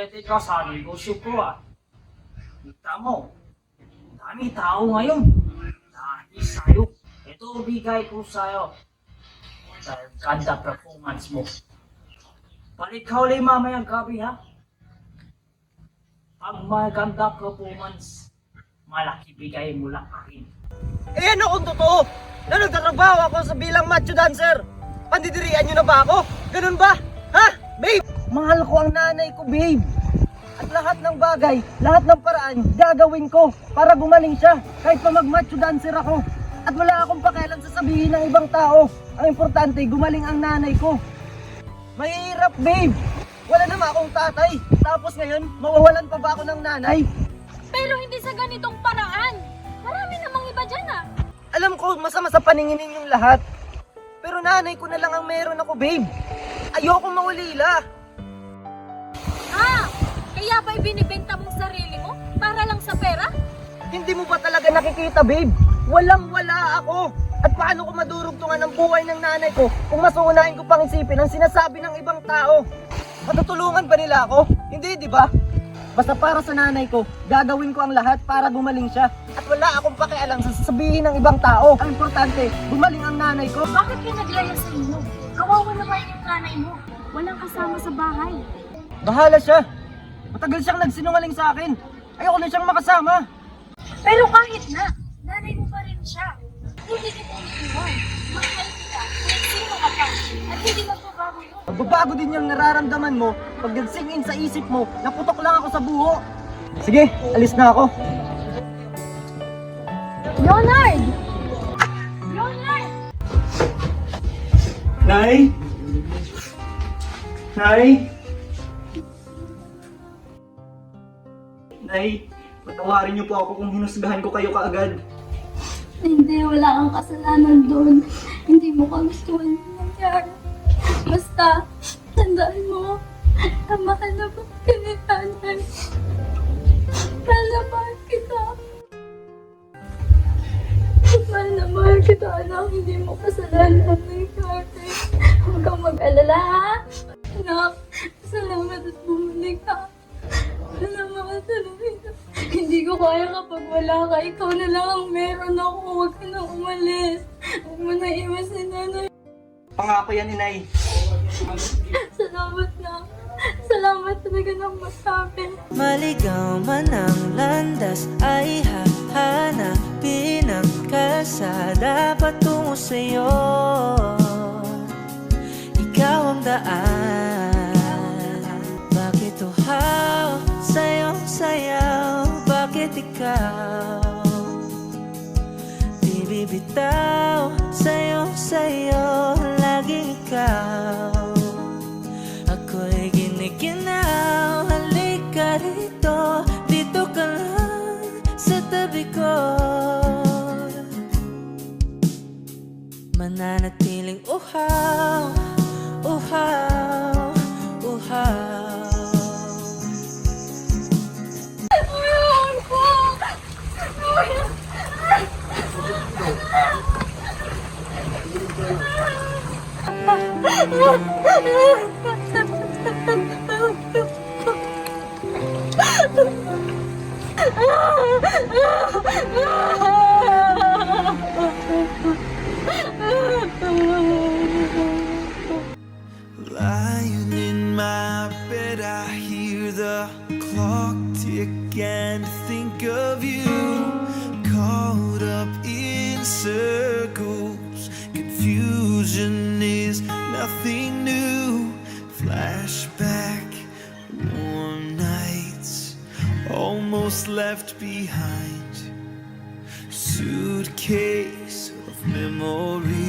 swerte ka sa negosyo ko ah. Kita mo, dami tao ngayon. Dahil sa'yo. Ito bigay ko sa'yo. Dahil ganda performance mo. Balik ka ulit mamayang gabi ha. Pag maganda performance, malaki bigay mo lang akin. Eh ano kung totoo? Na nagtatrabaho ako sa bilang macho dancer? Pandidirian nyo na ba ako? Ganun ba? Ha? Babe! Mahal ko ang nanay ko, babe. At lahat ng bagay, lahat ng paraan, gagawin ko para gumaling siya. Kahit pa mag-macho dancer ako. At wala akong pakialam sasabihin ng ibang tao. Ang importante, gumaling ang nanay ko. Mahirap, babe. Wala naman akong tatay. Tapos ngayon, mawawalan pa ba ako ng nanay? Pero hindi sa ganitong paraan. Marami namang iba dyan ah. Alam ko, masama sa paningin ninyong lahat. Pero nanay ko na lang ang meron ako, babe. Ayoko mawalila. Ah, kaya ba ibinibenta mong sarili mo para lang sa pera? Hindi mo ba talaga nakikita, babe? Walang-wala ako. At paano ko madurugtungan ang buhay ng nanay ko kung mas uunahin ko pang isipin ang sinasabi ng ibang tao? Matutulungan ba nila ako? Hindi, di ba? Basta para sa nanay ko, gagawin ko ang lahat para gumaling siya. At wala akong pakialam sa sasabihin ng ibang tao. Ang importante, gumaling ang nanay ko. Bakit ka naglaya sa inyo? Kawawa naman yung nanay mo. Walang kasama sa bahay. Bahala siya. Matagal siyang nagsinungaling sa akin. Ayoko na siyang makasama. Pero kahit na, nanay mo pa rin siya. Hindi kita iniwan. Mahal kita, kahit sino ka pa. At hindi magbabago yun. Magbabago din yung nararamdaman mo pag nag-sing in sa isip mo, naputok lang ako sa buho. Sige, alis na ako. Leonard! Leonard! Nay? Nay? Nay, patawarin niyo po ako kung hinusgahan ko kayo kaagad. Hindi, wala kang kasalanan doon. Hindi mo ka gustuhan yung nangyari. Basta, tandaan mo, tama ka na ba kay nanay? Mahal kita. Mahal na mahal kita, anak. Hindi mo kasalanan ng nangyari. Huwag kang mag-alala, ha? Anak, salamat at bumalik ka. Salamat talaga. Hindi ko kaya kapag wala ka. Ikaw na lang ang meron ako. Huwag ka nang umalis. Huwag mo na iwas si nanay. Pangako yan, inay. Salamat na. Salamat talaga ng masabi. Maligaw man ang landas ay hahanapin ang kalsada patungo sa'yo. Ikaw ang daan. Bakit uhaw sa'yong sayaw? Bakit ikaw di bibitaw? Sa'yong sayo, laging ikaw. Ako'y giniginaw. Halika rito, dito ka lang sa tabi ko. Mananatiling uhaw, uhaw, uhaw. Ayun po! Lying in my bed, I hear the clock tick and think of you. Caught up in circles, confusion is nothing new. Flashback, warm nights, almost left behind. Suitcase of memories.